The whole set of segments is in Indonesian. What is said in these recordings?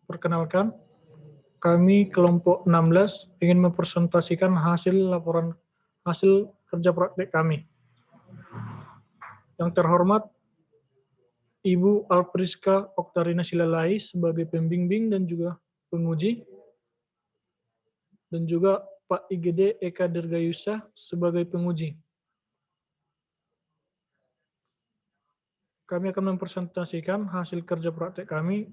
Perkenalkan, kami kelompok 16 ingin mempresentasikan hasil kerja praktek kami. Yang terhormat, Ibu Alpriska Oktarina Silalai sebagai pembimbing dan juga penguji, dan juga Pak IGD Eka Dirgayusa sebagai penguji. Kami akan mempresentasikan hasil kerja praktek kami,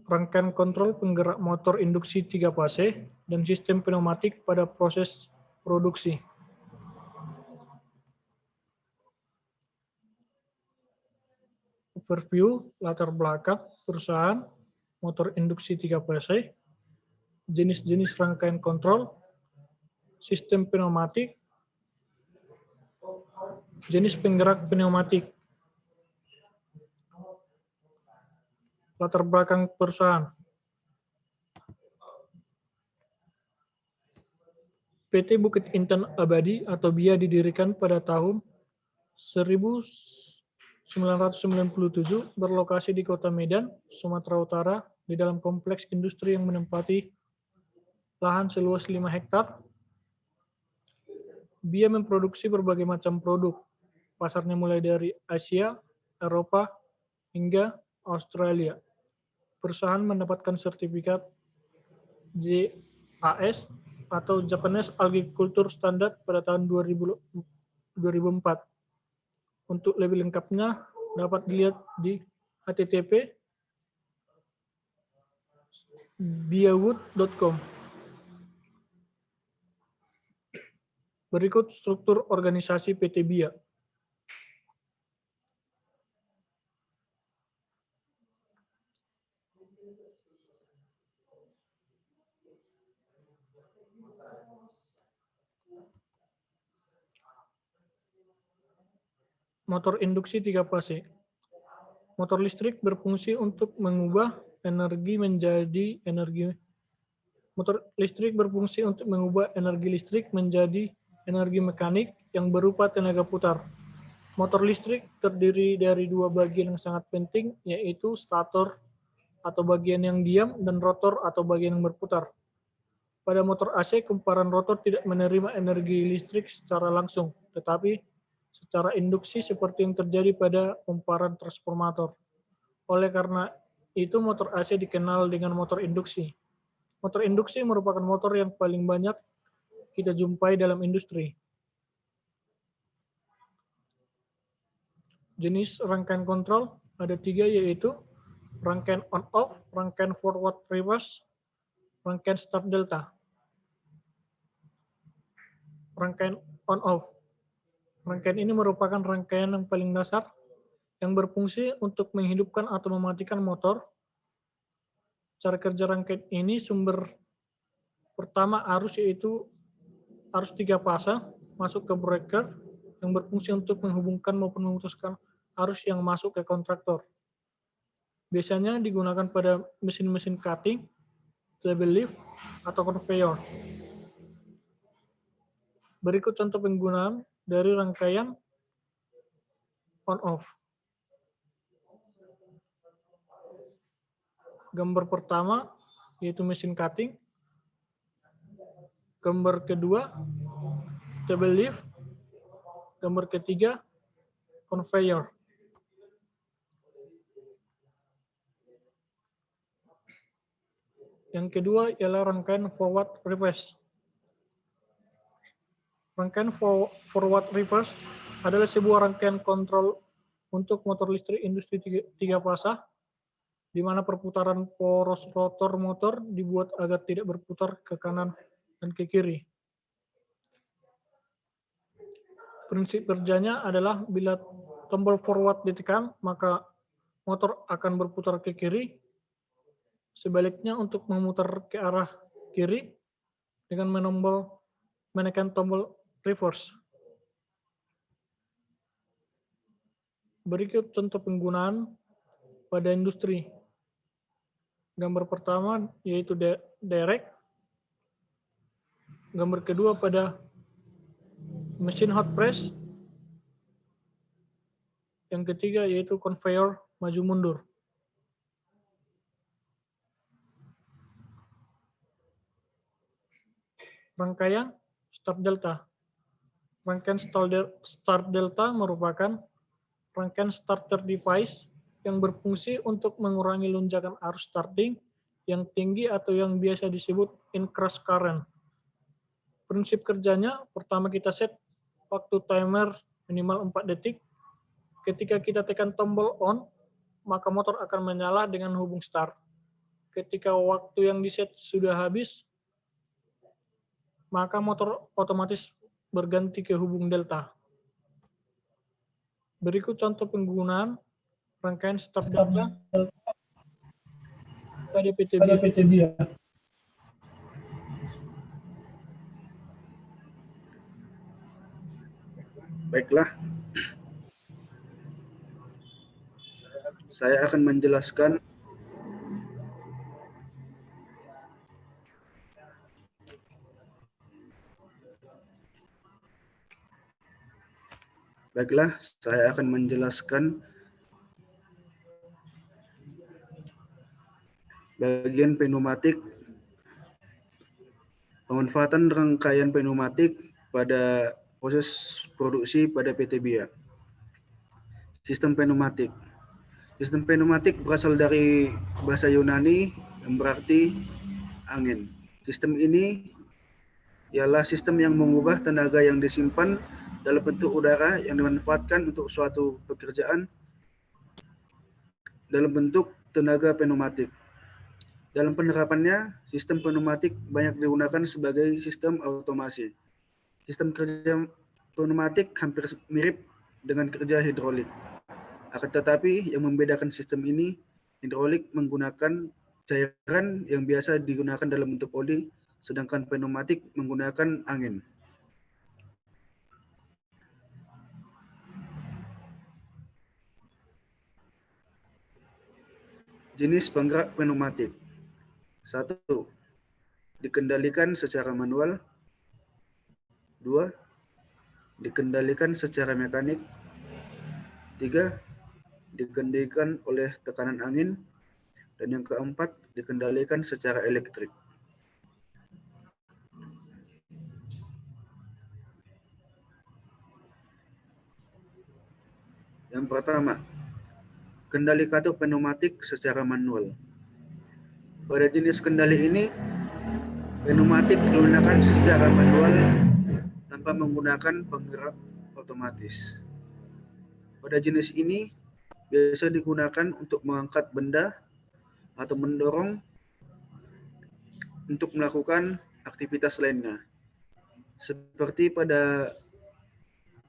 rangkaian kontrol penggerak motor induksi 3 fase, dan sistem pneumatik pada proses produksi. Overview, latar belakang perusahaan, motor induksi 3 fase, jenis-jenis rangkaian kontrol, sistem pneumatik, jenis penggerak pneumatik. Latar belakang perusahaan. PT Bukit Intan Abadi atau BIA didirikan pada tahun 1997, berlokasi di Kota Medan, Sumatera Utara, di dalam kompleks industri yang menempati lahan seluas 5 hektar. BIA memproduksi berbagai macam produk. Pasarnya mulai dari Asia, Eropa, hingga Australia. Perusahaan mendapatkan sertifikat JAS atau Japanese Agriculture Standard pada tahun 2004. Untuk lebih lengkapnya dapat dilihat di http://biawood.com. Berikut struktur organisasi PT BIA. Motor induksi 3 fase. Motor listrik berfungsi untuk mengubah energi listrik menjadi energi mekanik yang berupa tenaga putar. Motor listrik terdiri dari 2 bagian yang sangat penting, yaitu stator atau bagian yang diam dan rotor atau bagian yang berputar. Pada motor AC, kumparan rotor tidak menerima energi listrik secara langsung, tetapi secara induksi seperti yang terjadi pada kumparan transformator. Oleh karena itu, motor AC dikenal dengan motor induksi. Motor induksi merupakan motor yang paling banyak kita jumpai dalam industri. Jenis rangkaian kontrol ada 3, yaitu rangkaian on-off, rangkaian forward-reverse, rangkaian start-delta. Rangkaian on-off. Rangkaian ini merupakan rangkaian yang paling dasar yang berfungsi untuk menghidupkan atau mematikan motor. Cara kerja rangkaian ini sumber pertama arus, yaitu arus 3 fase masuk ke breaker yang berfungsi untuk menghubungkan maupun memutuskan arus yang masuk ke kontraktor. Biasanya digunakan pada mesin-mesin cutting, table lift, atau conveyor. Berikut contoh penggunaan dari rangkaian on-off. Gambar pertama yaitu mesin cutting. Gambar kedua table lift. Gambar ketiga conveyor. Yang kedua ialah rangkaian forward reverse. Rangkaian forward reverse adalah sebuah rangkaian kontrol untuk motor listrik industri 3 fase, di mana perputaran poros rotor motor dibuat agar tidak berputar ke kanan dan ke kiri. Prinsip kerjanya adalah bila tombol forward ditekan, maka motor akan berputar ke kiri. Sebaliknya, untuk memutar ke arah kiri dengan menekan tombol reverse. Berikut contoh penggunaan pada industri. Gambar pertama yaitu derek. Gambar kedua pada mesin hot press. Yang ketiga yaitu conveyor maju mundur. Rangkaian start delta. Rangkaian start delta merupakan rangkaian starter device yang berfungsi untuk mengurangi lonjakan arus starting yang tinggi atau yang biasa disebut increase current. Prinsip kerjanya, pertama kita set waktu timer minimal 4 detik. Ketika kita tekan tombol on, maka motor akan menyala dengan hubung start. Ketika waktu yang diset sudah habis, maka motor otomatis berganti ke hubung delta. Berikut contoh penggunaan rangkaian start delta pada PTBia. Baiklah, saya akan menjelaskan bagian pneumatik, pemanfaatan rangkaian pneumatik pada proses produksi pada PTBia. Sistem pneumatik. Sistem pneumatik berasal dari bahasa Yunani yang berarti angin. Sistem ini ialah sistem yang mengubah tenaga yang disimpan dalam bentuk udara yang dimanfaatkan untuk suatu pekerjaan dalam bentuk tenaga pneumatik. Dalam penerapannya, sistem pneumatik banyak digunakan sebagai sistem otomasi. Sistem kerja pneumatik hampir mirip dengan kerja hidrolik. Akan tetapi, yang membedakan sistem ini, hidrolik menggunakan cairan yang biasa digunakan dalam bentuk oli, sedangkan pneumatik menggunakan angin. Jenis penggerak pneumatik. 1. Dikendalikan secara manual. 2. Dikendalikan secara mekanik. 3. Dikendalikan oleh tekanan angin. Dan yang keempat, dikendalikan secara elektrik. Yang pertama, kendali katup pneumatik secara manual. Pada jenis kendali ini, pneumatik digunakan secara manual tanpa menggunakan penggerak otomatis. Pada jenis ini, biasa digunakan untuk mengangkat benda atau mendorong untuk melakukan aktivitas lainnya. Seperti pada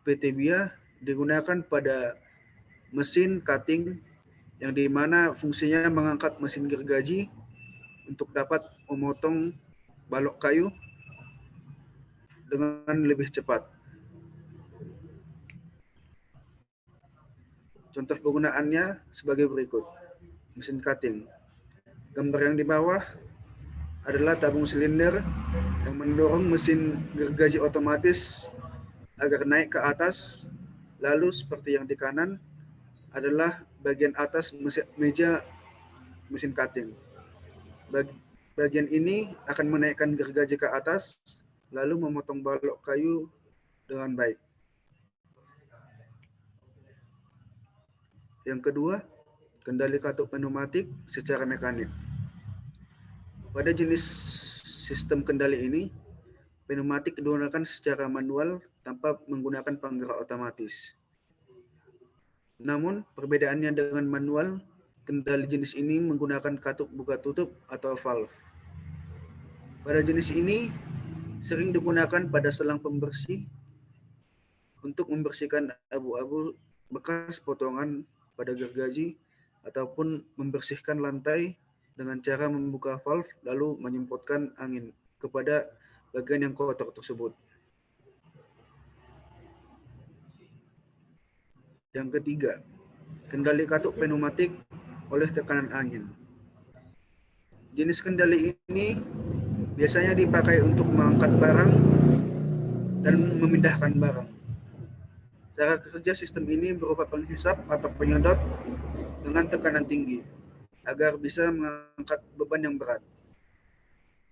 PTBia digunakan pada mesin cutting yang dimana fungsinya mengangkat mesin gergaji untuk dapat memotong balok kayu dengan lebih cepat. Contoh penggunaannya sebagai berikut. Mesin cutting. Gambar yang di bawah adalah tabung silinder yang mendorong mesin gergaji otomatis agar naik ke atas. Lalu seperti yang di kanan adalah bagian atas meja mesin cutting. Bagian ini akan menaikkan gergaji ke atas, lalu memotong balok kayu dengan baik. Yang kedua, kendali katup pneumatik secara mekanik. Pada jenis sistem kendali ini, pneumatik digunakan secara manual tanpa menggunakan penggerak otomatis. Namun, perbedaannya dengan manual, kendali jenis ini menggunakan katup buka tutup atau valve. Pada jenis ini, sering digunakan pada selang pembersih untuk membersihkan abu-abu bekas potongan pada gergaji ataupun membersihkan lantai dengan cara membuka valve lalu menyemprotkan angin kepada bagian yang kotor tersebut. Yang ketiga, kendali katup pneumatik oleh tekanan angin. Jenis kendali ini biasanya dipakai untuk mengangkat barang dan memindahkan barang. Cara kerja sistem ini berupa penghisap atau penyedot dengan tekanan tinggi agar bisa mengangkat beban yang berat.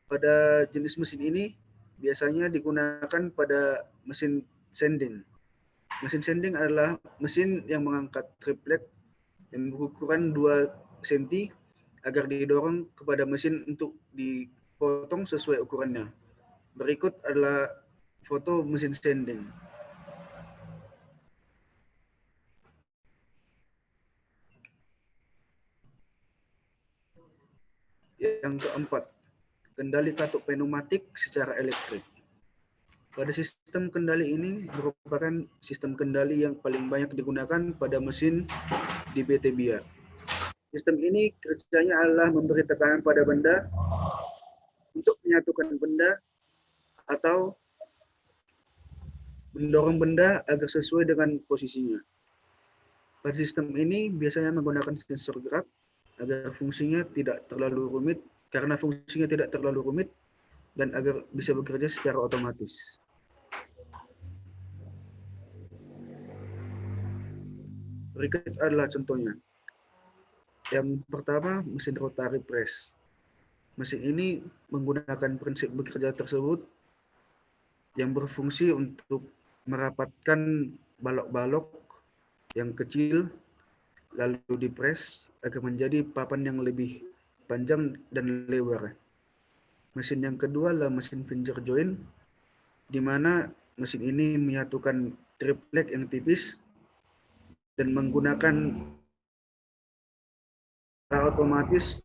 Pada jenis mesin ini, biasanya digunakan pada mesin sanding. Mesin sanding adalah mesin yang mengangkat triplek yang berukuran 2 cm agar didorong kepada mesin untuk dipotong sesuai ukurannya. Berikut adalah foto mesin sanding. Yang keempat, kendali katup pneumatik secara elektrik. Pada sistem kendali ini merupakan sistem kendali yang paling banyak digunakan pada mesin di PT Biar. Sistem ini kerjanya adalah memberi tekanan pada benda untuk menyatukan benda atau mendorong benda agar sesuai dengan posisinya. Pada sistem ini biasanya menggunakan sensor gerak agar fungsinya tidak terlalu rumit, dan agar bisa bekerja secara otomatis. Berikut adalah contohnya. Yang pertama, mesin rotary press. Mesin ini menggunakan prinsip bekerja tersebut yang berfungsi untuk merapatkan balok-balok yang kecil lalu dipres agar menjadi papan yang lebih panjang dan lebar. Mesin yang kedua adalah mesin finger joint, di mana mesin ini menyatukan triplek yang tipis dan menggunakan secara otomatis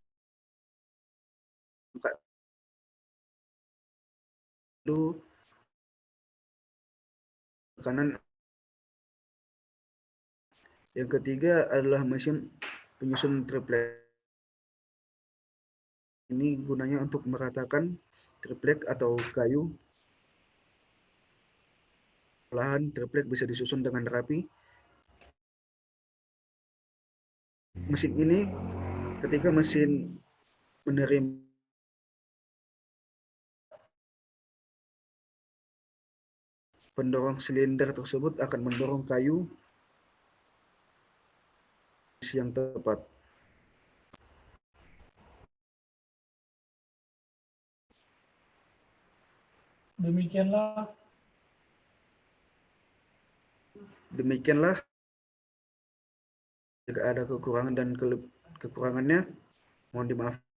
lalu kanan. Yang ketiga adalah mesin penyusun triplek. Ini gunanya untuk meratakan triplek atau kayu. Perlahan triplek bisa disusun dengan rapi. Mesin ini ketika mesin menerima pendorong silinder tersebut akan mendorong kayu yang tepat. Demikianlah, jika ada kekurangan dan kekurangannya mohon dimaafkan.